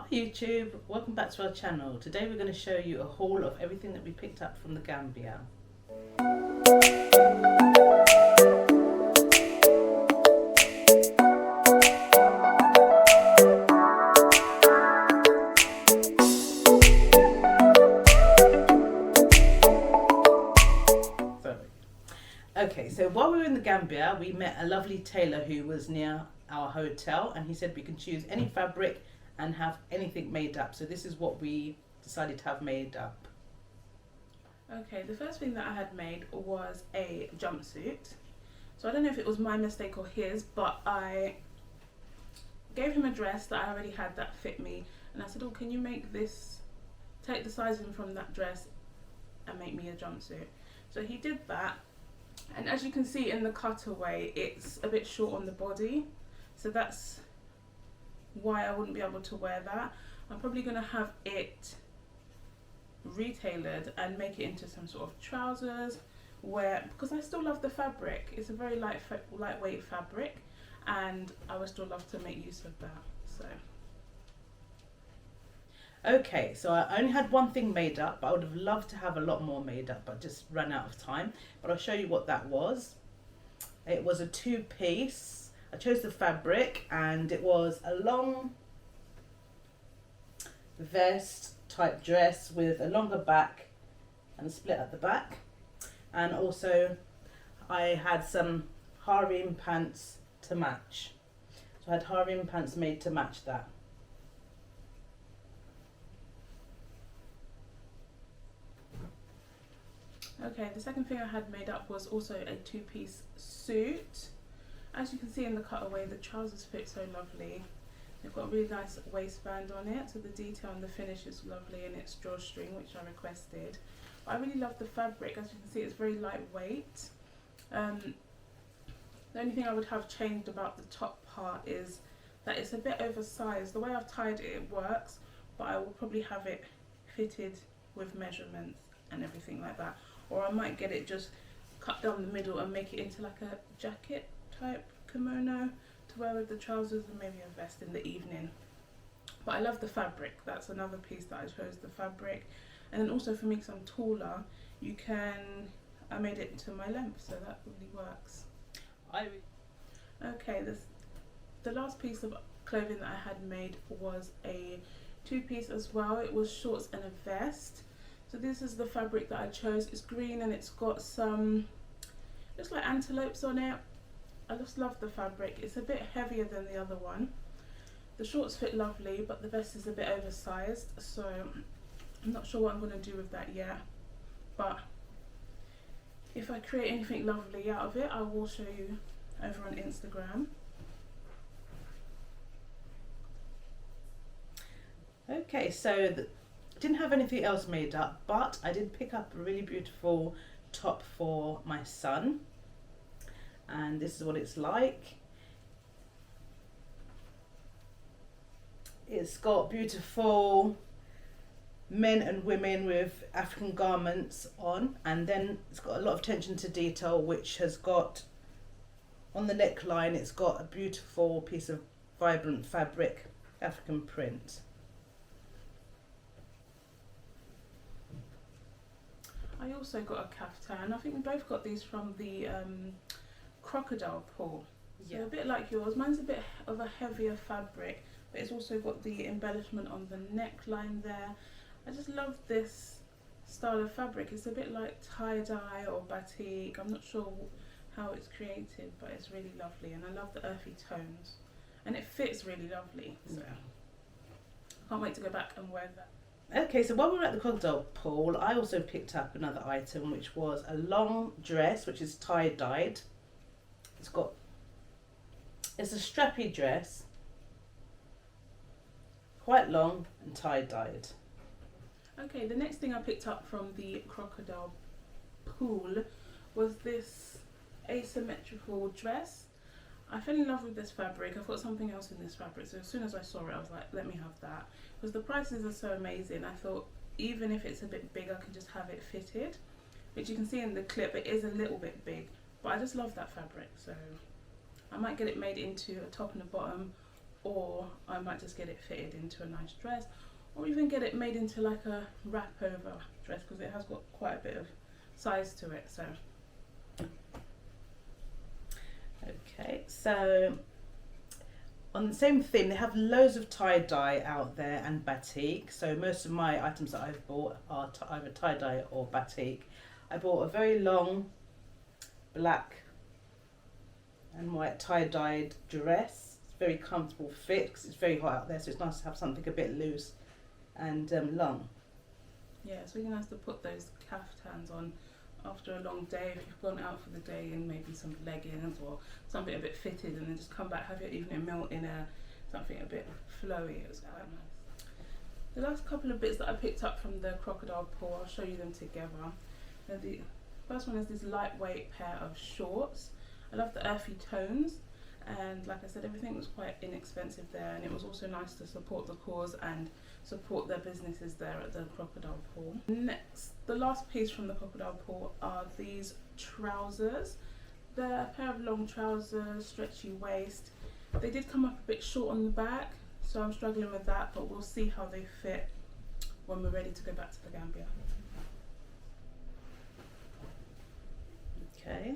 Hi YouTube, welcome back to our channel. Today we're going to show you a haul of everything that we picked up from the Gambia. Okay, so while we were in the Gambia, we met a lovely tailor who was near our hotel, and he said we can choose any fabric and have anything made up. So this is what we decided to have made up. Okay, the first thing that I had made was a jumpsuit. So I don't know if it was my mistake or his, but I gave him a dress that I already had that fit me, and I said, oh, can you make this, take the sizing from that dress and make me a jumpsuit? So he did that, and as you can see in the cutaway, it's a bit short on the body, so that's why I wouldn't be able to wear that. I'm probably going to have it retailored and make it into some sort of trousers, where, because I still love the fabric, it's a very lightweight fabric, and I would still love to make use of that. So okay, so I only had one thing made up, but I would have loved to have a lot more made up, but just ran out of time. But I'll show you what that was. It was a two-piece. I chose the fabric, and it was a long vest type dress with a longer back and a split at the back, and also I had some harem pants to match. So I had harem pants made to match that. okay, the second thing I had made up was also a two-piece suit. As you can see in the cutaway, the trousers fit so lovely. They've got a really nice waistband on it, so the detail and the finish is lovely, and it's drawstring, which I requested. But I really love the fabric. As you can see, it's very lightweight. The only thing I would have changed about the top part is that it's a bit oversized. The way I've tied it, it works, but I will probably have it fitted with measurements and everything like that. Or I might get it just cut down the middle and make it into like a jacket type kimono to wear with the trousers and maybe a vest in the evening. But I love the fabric. That's another piece that I chose, the fabric. And then also for me, because I'm taller, I made it to my length, so that really works. Okay, the last piece of clothing that I had made was a two-piece as well. It was shorts and a vest. So this is the fabric that I chose. It's green and it's got some, looks like antelopes on it. I just love the fabric. It's a bit heavier than the other one. The shorts fit lovely, but the vest is a bit oversized, so I'm not sure what I'm going to do with that yet. But if I create anything lovely out of it, I will show you over on Instagram. Okay, so didn't have anything else made up, but I did pick up a really beautiful top for my son, and this is what it's like. It's got beautiful men and women with African garments on, and then it's got a lot of attention to detail, which has got on the neckline, it's got a beautiful piece of vibrant fabric, African print. I also got a kaftan. I think we both got these from the crocodile pool. So a bit like yours. Mine's a bit of a heavier fabric, but it's also got the embellishment on the neckline there. I just love this style of fabric. It's a bit like tie-dye or batik. I'm not sure how it's created, but it's really lovely, and I love the earthy tones, and it fits really lovely. So I can't wait to go back and wear that. Okay, so while we were at the crocodile pool, I also picked up another item, which was a long dress, which is tie-dyed. It's a strappy dress, quite long and tie-dyed. Okay, the next thing I picked up from the crocodile pool was this asymmetrical dress. I fell in love with this fabric. I've got something else in this fabric, so as soon as I saw it, I was like, let me have that. Because the prices are so amazing, I thought even if it's a bit big, I can just have it fitted. Which you can see in the clip, it is a little bit big, but I just love that fabric, so I might get it made into a top and a bottom, or I might just get it fitted into a nice dress, or even get it made into like a wrap over dress, because it has got quite a bit of size to it. So okay, so on the same theme, they have loads of tie-dye out there and batik. So most of my items that I've bought are either tie-dye or batik. I bought a very long black and white tie-dyed dress. It's very comfortable fit because it's very hot out there, so it's nice to have something a bit loose and long. yeah, it's really nice to put those caftans on after a long day, if you've gone out for the day in maybe some leggings or something a bit fitted, and then just come back, have your evening meal in something a bit flowy. It was quite nice. The last couple of bits that I picked up from the crocodile paw, I'll show you them together. Now the first one is this lightweight pair of shorts. I love the earthy tones, and like I said, everything was quite inexpensive there, and it was also nice to support the cause and support their businesses there at the crocodile paw. Next, the last piece from the crocodile paw are these trousers. They're a pair of long trousers, stretchy waist. They did come up a bit short on the back, so I'm struggling with that, but we'll see how they fit when we're ready to go back to the Gambia. Okay,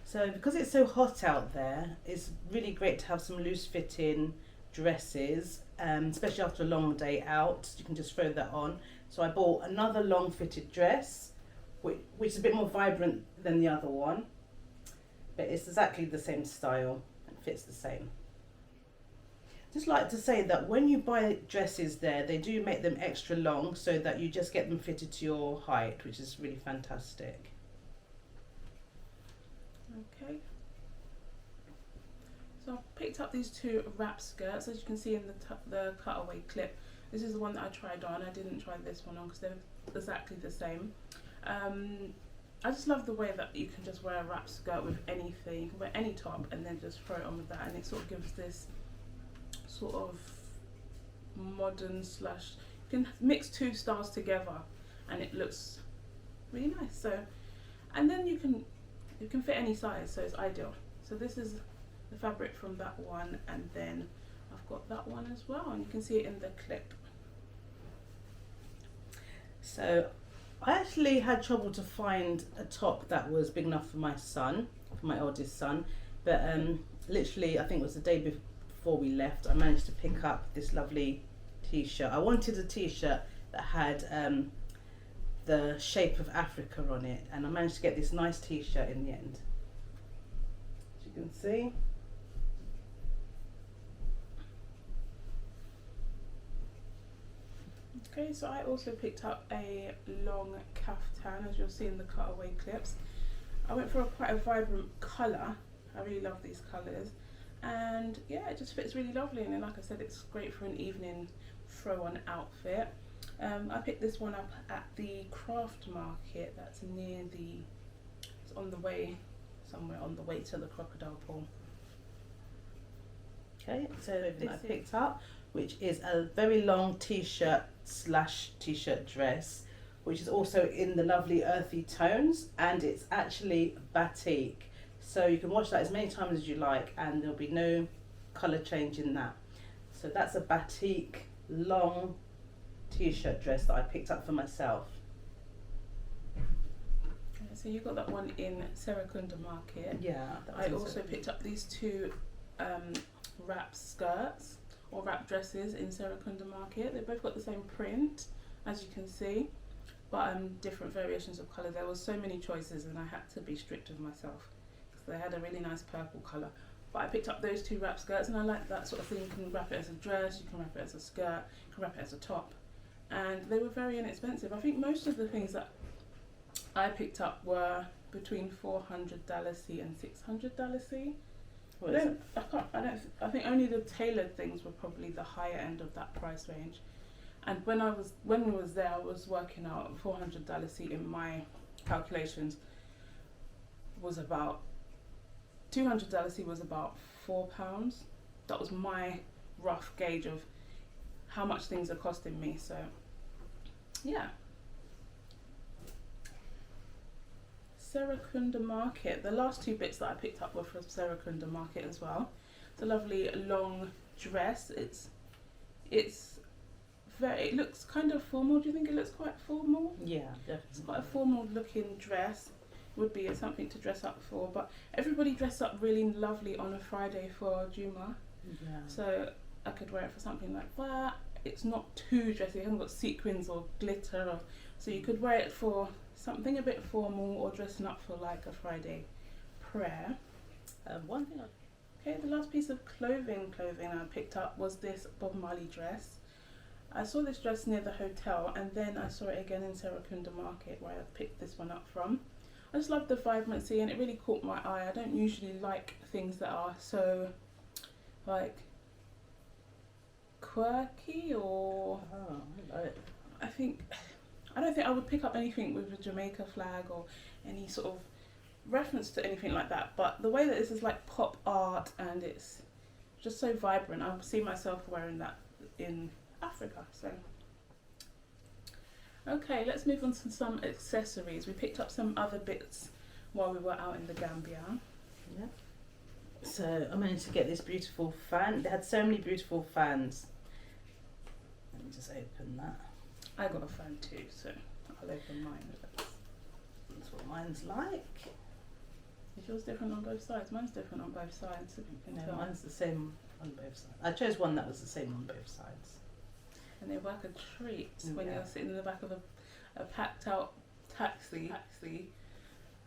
so because it's so hot out there, it's really great to have some loose fitting dresses, especially after a long day out. You can just throw that on. So I bought another long fitted dress, which is a bit more vibrant than the other one, but it's exactly the same style and fits the same. Just like to say that when you buy dresses there, they do make them extra long so that you just get them fitted to your height, which is really fantastic. Okay. So I've picked up these two wrap skirts, as you can see in the cutaway clip. This is the one that I tried on. I didn't try this one on because they're exactly the same. I just love the way that you can just wear a wrap skirt with anything. You can wear any top and then just throw it on with that, and it sort of gives this sort of modern slash, you can mix two styles together and it looks really nice. So, and then you can fit any size, so it's ideal. So this is the fabric from that one, and then I've got that one as well, and you can see it in the clip. So I actually had trouble to find a top that was big enough for my son, for my oldest son, but literally I think it was the day before we left, I managed to pick up this lovely t-shirt. I wanted a t-shirt that had the shape of Africa on it, and I managed to get this nice t-shirt in the end, as you can see. Okay, so I also picked up a long caftan, as you'll see in the cutaway clips. I went for quite a vibrant colour. I really love these colours, and yeah, it just fits really lovely, and then, like I said, it's great for an evening throw-on outfit. I picked this one up at the craft market that's near it's on the way, somewhere on the way to the crocodile paw. Okay, so this I picked up, which is a very long t-shirt slash t-shirt dress, which is also in the lovely earthy tones, and it's actually batik. So you can wash that as many times as you like and there'll be no colour change in that. So that's a batik long t-shirt dress that I picked up for myself. Okay, so you got that one in Serekunda Market. Yeah. I also picked up these two wrap skirts or wrap dresses in Serekunda Market. They both got the same print, as you can see, but different variations of colour. There were so many choices and I had to be strict with myself because they had a really nice purple colour. But I picked up those two wrap skirts, and I like that sort of thing. You can wrap it as a dress, you can wrap it as a skirt, you can wrap it as a top, and they were very inexpensive. I think most of the things that I picked up were between $400 and $600. I think only the tailored things were probably the higher end of that price range. And when we was there, I was working out $400 in my calculations was about $200 was about £4. That was my rough gauge of how much things are costing me. So yeah. Serekunda Market. The last two bits that I picked up were from Serekunda Market as well. It's a lovely long dress. It's very. It looks kind of formal. Do you think it looks quite formal? Yeah, definitely. It's quite a formal looking dress. Would be something to dress up for. But everybody dressed up really lovely on a Friday for Juma. Yeah. So I could wear it for something like that. It's not too dressy. It hasn't got sequins or glitter. So you could wear it for something a bit formal or dressing up for like a Friday prayer. One thing. Okay, the last piece of clothing I picked up was this Bob Marley dress. I saw this dress near the hotel, and then I saw it again in Serakunda Market, where I picked this one up from. I just love the vibrancy, and it really caught my eye. I don't usually like things that are so like quirky or I like it. I don't think I would pick up anything with a Jamaica flag or any sort of reference to anything like that, but the way that this is like pop art and it's just so vibrant, I see myself wearing that in Africa. So okay, let's move on to some accessories. We picked up some other bits while we were out in the Gambia. Yeah. So I managed to get this beautiful fan. They had so many beautiful fans. Let me just open that. I got a fan too, so I'll open mine. That's what mine's like. Is yours different on both sides? Mine's different on both sides. If you can No, tell. mine's the same on both sides. I chose one that was the same on both sides. And they work a treat when Yeah. you're sitting in the back of a packed out taxi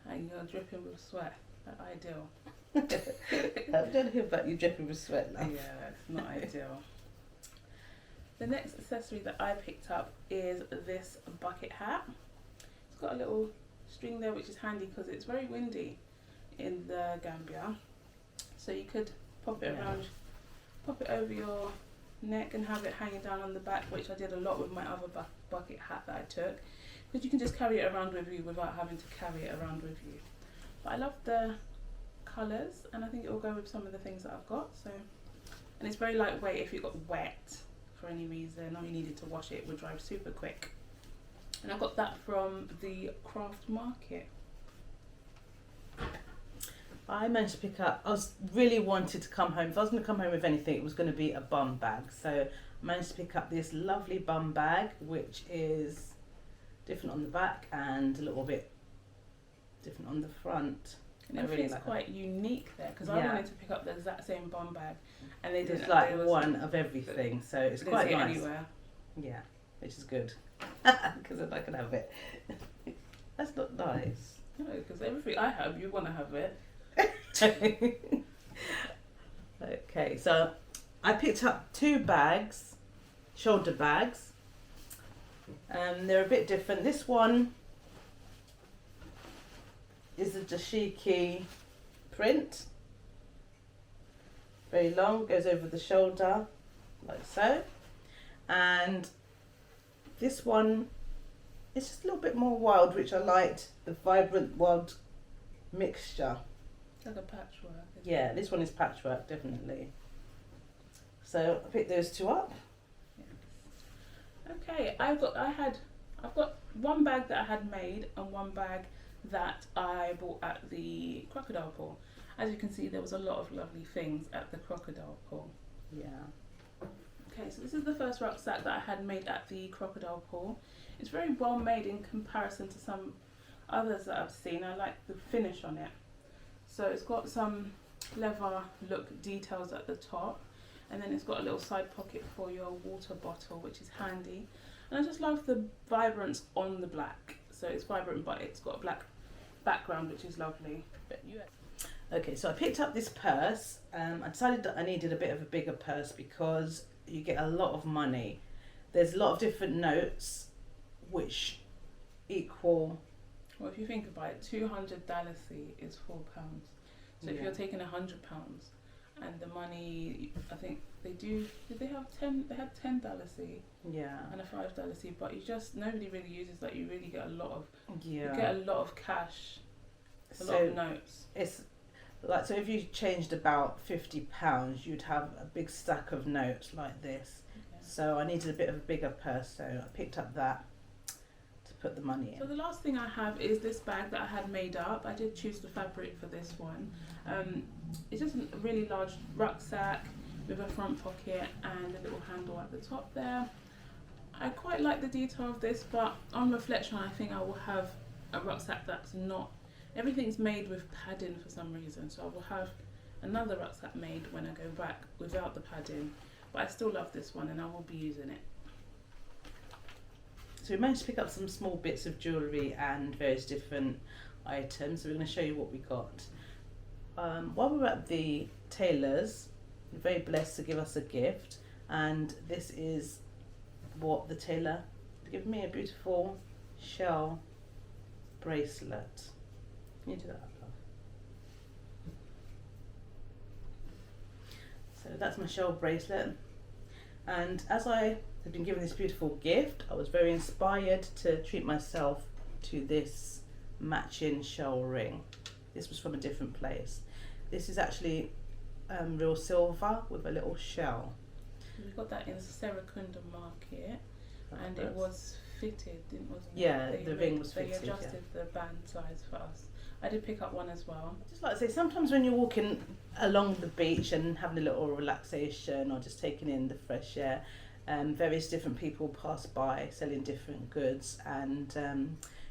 and you're dripping with sweat. That's ideal. I don't hear about you dripping with sweat now. Yeah, it's not ideal. The next accessory that I picked up is this bucket hat. It's got a little string there, which is handy because it's very windy in the Gambia. So you could pop it around, pop it over your neck and have it hanging down on the back, which I did a lot with my other bucket hat that I took, because you can just carry it around with you without having to carry it around with you. But I love the colours, and I think it will go with some of the things that I've got. So, and it's very lightweight. If it got wet for any reason or you needed to wash it, it would dry super quick. And I got that from the craft market. I managed to pick up, I was really wanted to come home. If I was going to come home with anything, it was going to be a bum bag. So I managed to pick up this lovely bum bag, which is different on the back and a little bit different on the front. And it feels quite unique there, because I wanted to pick up the exact same bum bag, and they didn't. It's like one of everything, so it's quite nice. Anywhere. Yeah, which is good, because then I can have it. That's not nice. No, because everything I have, you want to have it. Okay, so I picked up 2 bags, shoulder bags. They're a bit different. This one is a dashiki print. Very long, goes over the shoulder, like so. And this one is just a little bit more wild, which I liked, the vibrant wild mixture. It's like a patchwork. Yeah, this one is patchwork, definitely. So I picked those 2 up. Okay, I've got one bag that I had made and one bag that I bought at the crocodile pool. As you can see, there was a lot of lovely things at the crocodile pool. Yeah. Okay, so this is the first rucksack that I had made at the crocodile pool. It's very well made in comparison to some others that I've seen. I like the finish on it. So it's got some leather look details at the top, and then it's got a little side pocket for your water bottle, which is handy. And I just love the vibrance on the black. So it's vibrant, but it's got a black background, which is lovely. Okay, so I picked up this purse. I decided that I needed a bit of a bigger purse because you get a lot of money. There's a lot of different notes which equal... Well, if you think about it, 200 dalasi is £4. So if you're taking £100 and the money, I think they do, did they have 10? They had 10 dalasi. Yeah. And a 5 dalasi, but nobody really uses that. You really get a lot of, you get a lot of cash, a lot of notes. It's like, so if you changed about £50, you'd have a big stack of notes like this. Okay. So I needed a bit of a bigger purse, so I picked up that to put the money in. So the last thing I have is this bag that I had made up. I did choose the fabric for this one. It's just a really large rucksack. with a front pocket and a little handle at the top there. I quite like the detail of this, but on reflection I think I will have a rucksack that's not, everything's made with padding for some reason, so I will have another rucksack made when I go back without the padding, but I still love this one and I will be using it. So we managed to pick up some small bits of jewellery and various different items, so we're going to show you what we got. While we were at the tailor's, we're very blessed to give us a gift, and this is what the tailor gave me, a beautiful shell bracelet. Can you do that, love? So that's my shell bracelet, and as I had been given this beautiful gift, I was very inspired to treat myself to this matching shell ring. This was from a different place. This is actually real silver with a little shell. We got that in Serekunda Market, and it was fitted, wasn't it? Yeah, the ring was fitted. They adjusted the band size for us. I did pick up one as well. Just like to say, sometimes when you're walking along the beach and having a little relaxation or just taking in the fresh air, various different people pass by selling different goods, and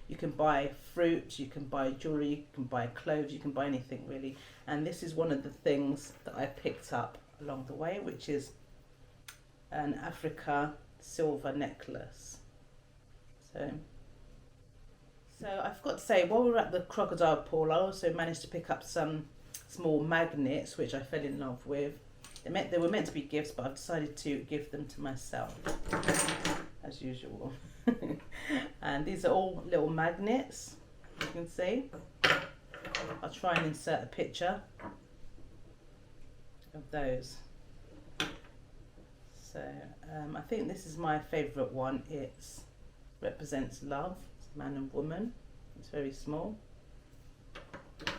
you can buy fruit, you can buy jewellery, you can buy clothes, you can buy anything really. And this is one of the things that I picked up along the way, which is an Africa silver necklace. So I forgot to say, while we were at the crocodile pool, I also managed to pick up some small magnets, which I fell in love with. They were meant to be gifts, but I've decided to give them to myself, as usual. And these are all little magnets, you can see. I'll try and insert a picture of those. So I think this is my favourite one. It represents love, it's man and woman. It's very small. Got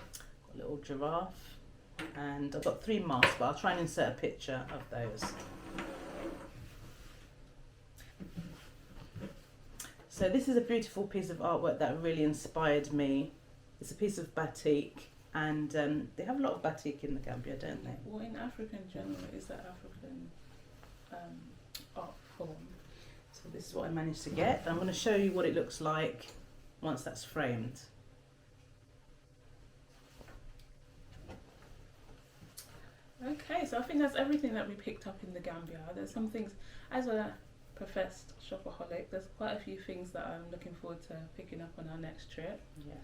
a little giraffe, and I've got 3 masks, but I'll try and insert a picture of those. So this is a beautiful piece of artwork that really inspired me. It's a piece of batik, and they have a lot of batik in the Gambia, don't they? Well, in Africa in general, it's an African art form. So this is what I managed to get. I'm going to show you what it looks like once that's framed. Okay, so I think that's everything that we picked up in the Gambia. There's some things, as a professed shopaholic, there's quite a few things that I'm looking forward to picking up on our next trip. Yeah.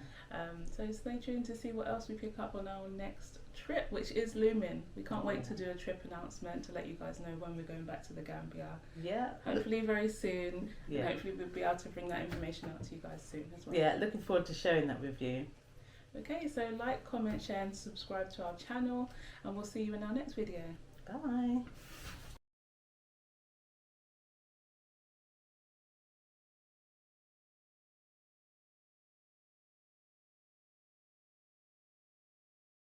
So stay tuned to see what else we pick up on our next trip, which is looming. We can't wait to do a trip announcement to let you guys know when we're going back to the Gambia. Yeah. Hopefully very soon. Yeah. And hopefully we'll be able to bring that information out to you guys soon as well. Yeah, looking forward to sharing that with you. Okay, so like, comment, share and subscribe to our channel, and we'll see you in our next video. Bye.